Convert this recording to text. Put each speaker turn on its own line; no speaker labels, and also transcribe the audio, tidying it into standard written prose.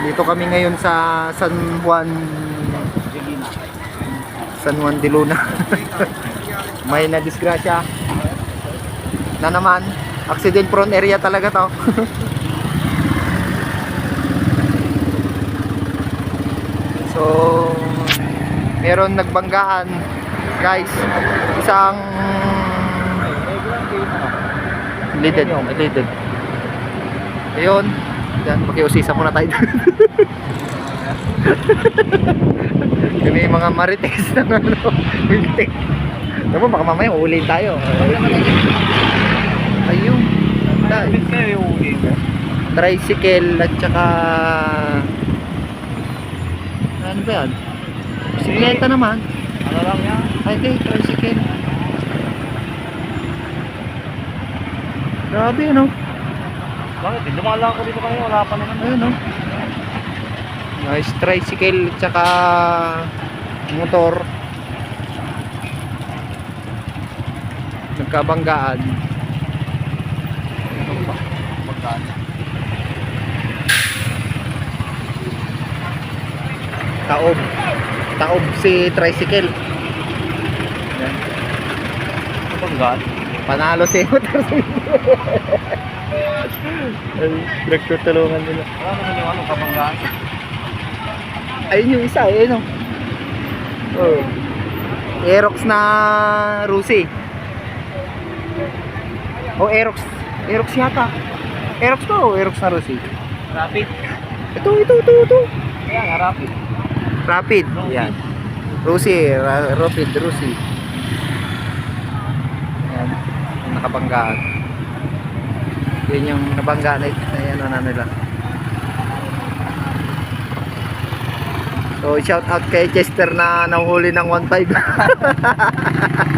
Dito kami ngayon sa San Juan de Luna. May nadisgrasya na naman. Accident prone area talaga to. So meron nagbanggaan guys, isang leaded ayun, yan, makiusisa muna tayo. May mga marites na ano, wintik. Naman baka mamaya uulin tayo. Ayun, tricycle at saka ano ba yan? Bisikleta naman.
Ano lang yan?
Ay, okay, tricycle. Grabe, ano?
Bakit? Dumaan ako dito kanina, wala pa naman.
Ayun, no? Nice tricycle at saka motor. Nagkabanggaan.
Ano ba? Magkano?
Taob si tricycle. Yan.
Kabanggaan?
Panalo si motor. Nagtutulungan nila.
Wala naman yung ano, kabanggaan.
Ayun yung isa, ayun o. Oh. Aerox na Rusi. Oh, Aerox. Aerox yata. Aerox to o Aerox na Rusi?
Rapid?
Ito.
Kaya nga, rapid.
Rapid. Yan. Rusi. Rapid Rusi. Yan. Yung nakabanggaan. Yan yung nabanggaan na yan na nila. So shout out kay Chester na nahuhuli ng 1.5.